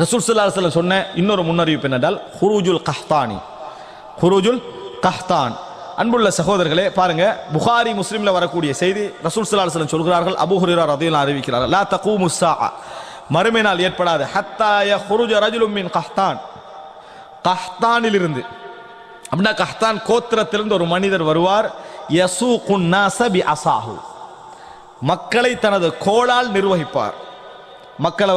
ரசூல் ஸல்லல்லாஹு அலைஹி வஸல்லம் சொன்ன இன்னொரு முன்னறிவிப்பு என்னென்றால் ஹுரூஜுல் கஹ்தானி, ஹுரூஜுல் கஹ்தான். அன்புள்ள சகோதரர்களே, பாருங்க, புகாரி முஸ்லிம்ல வரக்கூடிய செய்தி, ரசூல் ஸல்லல்லாஹு அலைஹி வஸல்லம் சொல்கிறார்கள், அபூ ஹுரைரா ரலியல்லாஹு அன்ஹு அறிவிக்கிறார்கள், லா தகூமு ஸாஅ, மறுமை நாள் ஏற்படாது, ஹத்தா யஹ்ருஜ ரஜுலும் மின் கஹ்தான், கஹ்தானிலிருந்து, அப்படின்னா கஹ்தான் கோத்திரத்திலிருந்து ஒரு மனிதர் வருவார், யசூகுன் நாஸ பி அஸாஹு, மக்களை தனது கோலால் நிர்வகிப்பார். மக்களை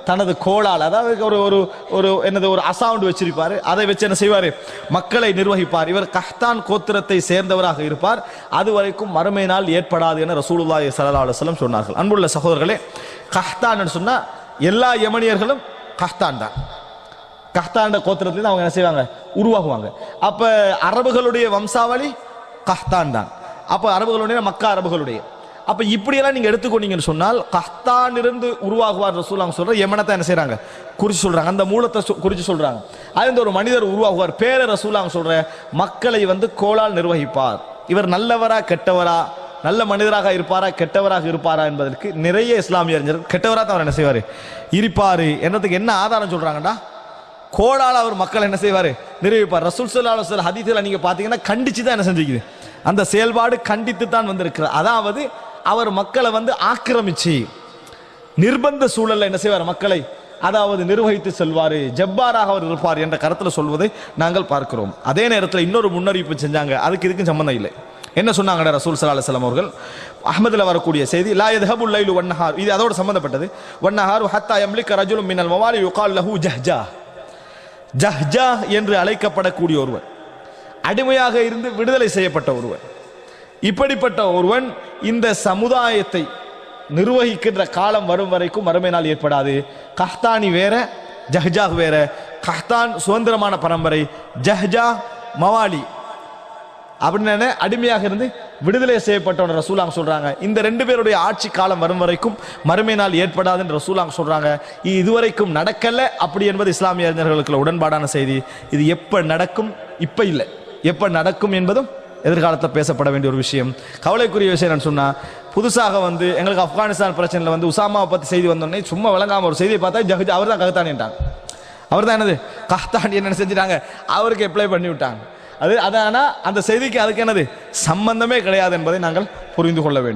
தனது கோலால், அதாவது ஒரு ஒரு ஒரு என்னது ஒரு அசவுண்ட் வச்சிருப்பார், அதை வச்சு என்ன செய்வார், மக்களை நிர்வகிப்பார். இவர் கஹ்தான் கோத்திரத்தை சேர்ந்தவராக இருப்பார். அது வரைக்கும் மறுமை நாள் ஏற்படாது என ரசூலுல்லாஹி ஸல்லல்லாஹு அலைஹி வஸல்லம் சொன்னார்கள். அன்புள்ள சகோதரர்களே, கஹ்தான் சொன்னா எல்லா யமனியர்களும் கஹ்தான் தான், கஹ்தான் கோத்திரத்திலிருந்து அவங்க என்ன செய்வாங்க, உருவாகுவாங்க. அப்ப அரபுகளுடைய வம்சாவளி கஹ்தான் தான். அப்ப அரபுகளுடைய மக்கா அரபுகளுடைய, அப்ப இப்படியெல்லாம் நீங்க எடுத்துக்கொண்டீங்கன்னு சொன்னால் கஹ்தான் இருந்து உருவாகுவார் ரசூலுல்லாஹ் சொல்ற யமனத்தை என்ன செய்றாங்க, குறிச்சு சொல்றாங்க, அந்த மூலத்தை குறிச்சு சொல்றாங்க. அது ஒரு மனிதர் உருவாகுவார், பேர ரசூலுல்லாஹ் சொல்ற மக்களை கோலால் நிர்வகிப்பார். இவர் நல்லவரா கெட்டவரா, நல்ல மனிதராக இருப்பாரா கெட்டவராக இருப்பாரா என்பதற்கு நிறைய இஸ்லாமிய அறிஞர்கள் கெட்டவரா தான் அவர் என்ன செய்வார் இருப்பாரு என்னதுக்கு என்ன ஆதாரம் சொல்றாங்கடா, கோலால் அவர் மக்களை என்ன செய்வார் நிர்வகிப்பார். ரசூல் ஸல்லல்லாஹு அலைஹி வஸல்லம் ஹதீஸ்ல நீங்க பாத்தீங்கன்னா கண்டிச்சு தான் என்ன செஞ்சிருக்குது, அந்த செயல்பாடு கண்டித்து தான் வந்திருக்கிறது. அதாவது அவர் மக்களை ஆக்கிரமிச்சு நிர்பந்த சூழல்ல என்ன செய்வார், மக்களை அதாவது நிர்வகித்து செல்வாரு, ஜப்பாராக அவர் இருப்பார் என்ற கருத்துல சொல்வதை நாங்கள் பார்க்கிறோம். அதே நேரத்தில் இன்னொரு முன்னறிவிப்பு செஞ்சாங்க, அதுக்கு இதுக்கும் சம்பந்தம் இல்லை. என்ன சொன்னாங்க ரசூல் ஸல்லல்லாஹு அலைஹி வஸல்லம் அவர்கள், அஹ்மதுல வரக்கூடிய செய்தி, லா யذهبுல் லைலு வன்னஹார், இது அதோட சம்பந்தப்பட்டது. வன்னஹாரு ஹத்தா யம்லிக ரஜுலுன் மினல் மவாலி யுகால் லஹு ஜஹ்ஜா, ஜஹ்ஜா என்று அழைக்கப்படக்கூடிய ஒருவர், அடிமையாக இருந்து விடுதலை செய்யப்பட்ட ஒருவர், இப்படிப்பட்ட ஒருவன் இந்த சமுதாயத்தை நிர்வகிக்கின்ற காலம் வரும் வரைக்கும் மறுமை நாள் ஏற்படாது. கஹ்தானி வேற, ஜஹ்ஜா வேற. கஹ்தான் சுதந்திரமான பரம்பரை, ஜஹ்ஜா மவாலி அப்படின்னு அடிமையாக இருந்து விடுதலை செய்யப்பட்டவன் ரசூலுல்லாஹ் சொல்றாங்க. இந்த ரெண்டு பேருடைய ஆட்சி காலம் வரும் வரைக்கும் மறுமை நாள் ஏற்படாதுன்னு ரசூலுல்லாஹ் சொல்றாங்க. இதுவரைக்கும் நடக்கல அப்படி என்பது இஸ்லாமிய அறிஞர்களுக்கு உடன்பாடான செய்தி. இது எப்ப நடக்கும், இப்ப இல்லை, எப்ப நடக்கும் என்பதும் எதிர்காலத்தில் பேசப்பட வேண்டிய ஒரு விஷயம். கவலைக்குரிய விஷயம் நான் சொன்னா, புதுசாக எங்களுக்கு ஆப்கானிஸ்தான் பிரச்சனையில் உசாமாவை பற்றி செய்தி வந்தோடனே சும்மா விளங்காம ஒரு செய்தியை பார்த்தா ஜஹ்ஜா அவர் தான் கஹ்தானிட்டாங்க, அவர் தான் என்னது கஹ்தானி என்ன செஞ்சுட்டாங்க, அவருக்கு அப்ளை பண்ணி விட்டாங்க. அது அதானா அந்த செய்திக்கு அதுக்கு என்னது சம்பந்தமே கிடையாது என்பதை நாங்கள் புரிந்து கொள்ள வேண்டும்.